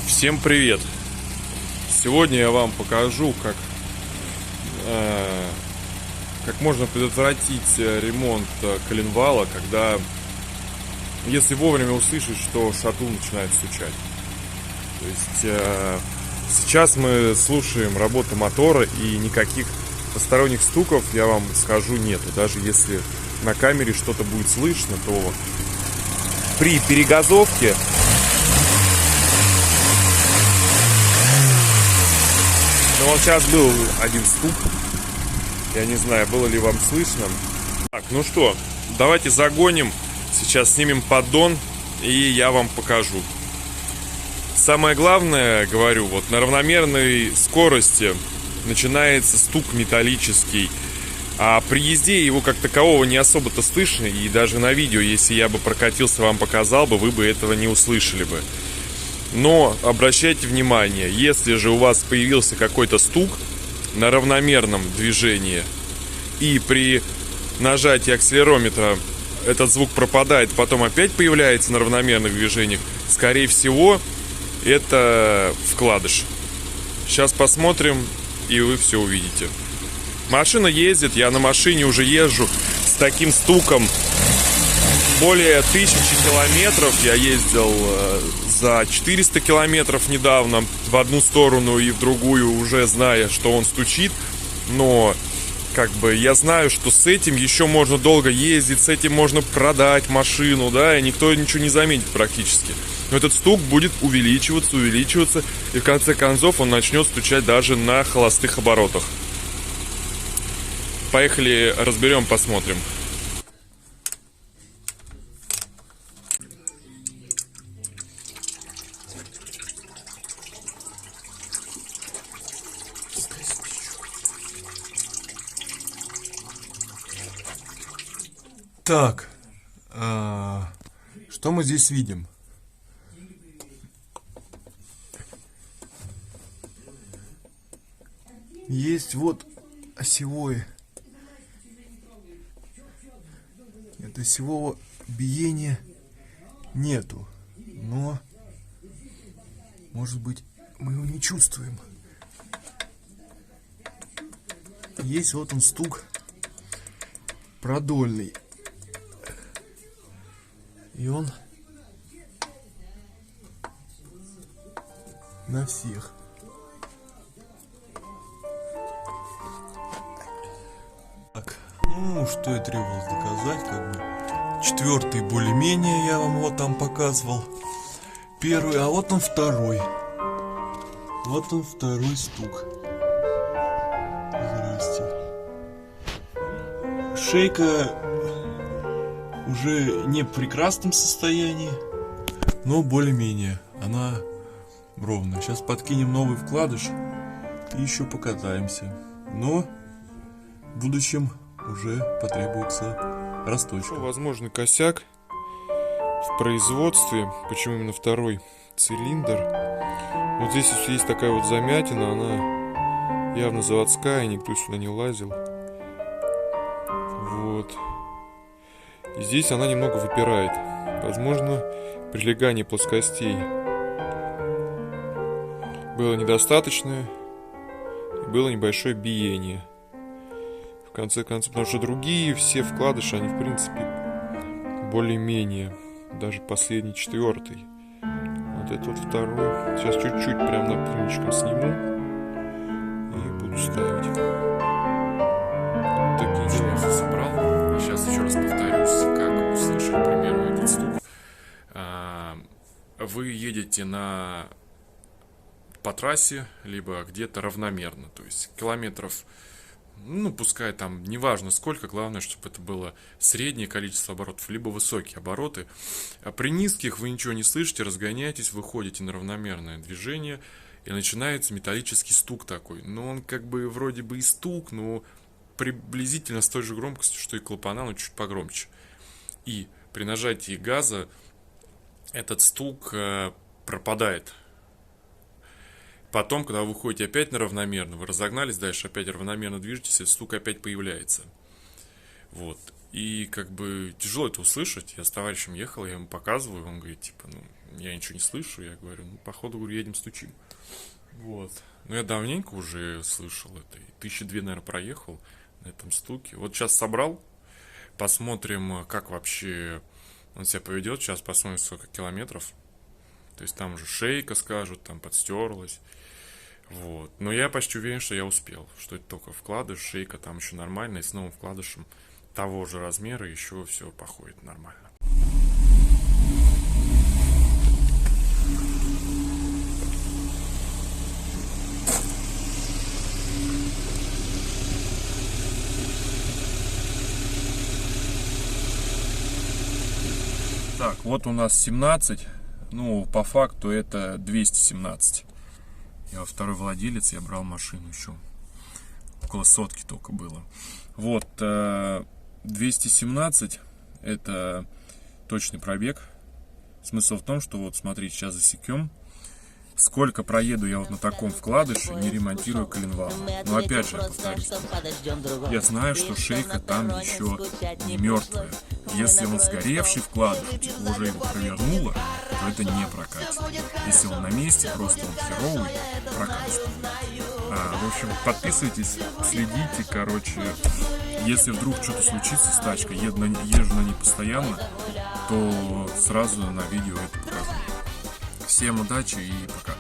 Всем привет! Сегодня я вам покажу, как можно предотвратить ремонт коленвала, если вовремя услышать, что шатун начинает стучать. То есть сейчас мы слушаем работу мотора, и никаких посторонних стуков, я вам скажу, нету. Даже если на камере что-то будет слышно, то при перегазовке вот сейчас был один стук. Я не знаю, было ли вам слышно. Так, ну что, давайте загоним. Сейчас снимем поддон, и я вам покажу. Самое главное, говорю, вот на равномерной скорости начинается стук металлический. А при езде его как такового не особо-то слышно. И даже на видео, если я бы прокатился, вам показал бы, вы бы этого не услышали бы. Но обращайте внимание, если же у вас появился какой-то стук на равномерном движении, и при нажатии акселерометра этот звук пропадает, потом опять появляется на равномерных движениях, скорее всего, это вкладыш. Сейчас посмотрим, и вы все увидите. Машина ездит, я на машине уже езжу с таким стуком более 1000 километров. Я ездил за 400 километров недавно в одну сторону и в другую, уже зная, что он стучит. Но я знаю, что с этим еще можно долго ездить, с этим можно продать машину, да, и никто ничего не заметит практически. Но этот стук будет увеличиваться, и в конце концов он начнет стучать даже на холостых оборотах. Поехали, разберем, посмотрим. Так, что мы здесь видим? Есть вот осевое. Это осевого биения нету, но, может быть, мы его не чувствуем. Есть вот он стук продольный. И он на всех. Так, ну что и требовалось доказать, Четвертый более-менее я вам вот там показывал. Первый, а вот он второй. Вот он второй стук. Здрасте. Шейка уже не в прекрасном состоянии, но более-менее она ровная. Сейчас подкинем новый вкладыш и еще покатаемся. Но в будущем уже потребуется расточка. Возможно, косяк в производстве. Почему именно второй цилиндр? Вот здесь есть такая вот замятина, она явно заводская, никто сюда не лазил. Вот. И здесь она немного выпирает. Возможно, прилегание плоскостей было недостаточное, и было небольшое биение. В конце концов, потому что другие все вкладыши, они в принципе более-менее. Даже последний, четвертый. Вот это вот второй. Сейчас чуть-чуть прям напильничком сниму и буду ставить. Такие дела я собрал. Сейчас еще раз повторюсь, как услышать, к примеру, этот стук. Вы едете по трассе, либо где-то равномерно. То есть километров, пускай там, неважно сколько, главное, чтобы это было среднее количество оборотов, либо высокие обороты. А при низких вы ничего не слышите, разгоняетесь, выходите на равномерное движение, и начинается металлический стук такой. Но он вроде бы и стук, но приблизительно с той же громкостью, что и клапана, но чуть погромче. И при нажатии газа этот стук пропадает. Потом, когда вы выходите опять на равномерно, вы разогнались, дальше опять равномерно движетесь, этот стук опять появляется. Вот. И как бы тяжело это услышать. Я с товарищем ехал, я ему показываю, он говорит, типа, ну, я ничего не слышу. Я говорю, ну, походу, говорю, едем стучим. Вот. Ну, я давненько уже слышал это. И 1002, наверное, проехал на этом стуке. Вот сейчас собрал. Посмотрим, как вообще он себя поведет. Сейчас посмотрим, сколько километров. То есть там уже шейка, скажут, там подстерлась. Вот. Но я почти уверен, что я успел. Что это только вкладыш, шейка там еще нормально. И с новым вкладышем того же размера еще все походит нормально. Так, вот у нас 17. Ну, по факту это 217. Я второй владелец, я брал машину еще. Около сотки только было. Вот, 217 это точный пробег. Смысл в том, что вот смотрите, сейчас засекем. Сколько проеду я вот на таком вкладыше, не ремонтируя коленвал. Но опять же, повторюсь, я знаю, что шейка там еще не мертвая. Если он сгоревший вкладыш, типа уже его провернуло, то это не прокатит. Если он на месте, просто он херовый, прокатит. В общем, подписывайтесь, следите, короче. Если вдруг что-то случится с тачкой, езжу на ней постоянно, то сразу на видео это покажу. Всем удачи и пока.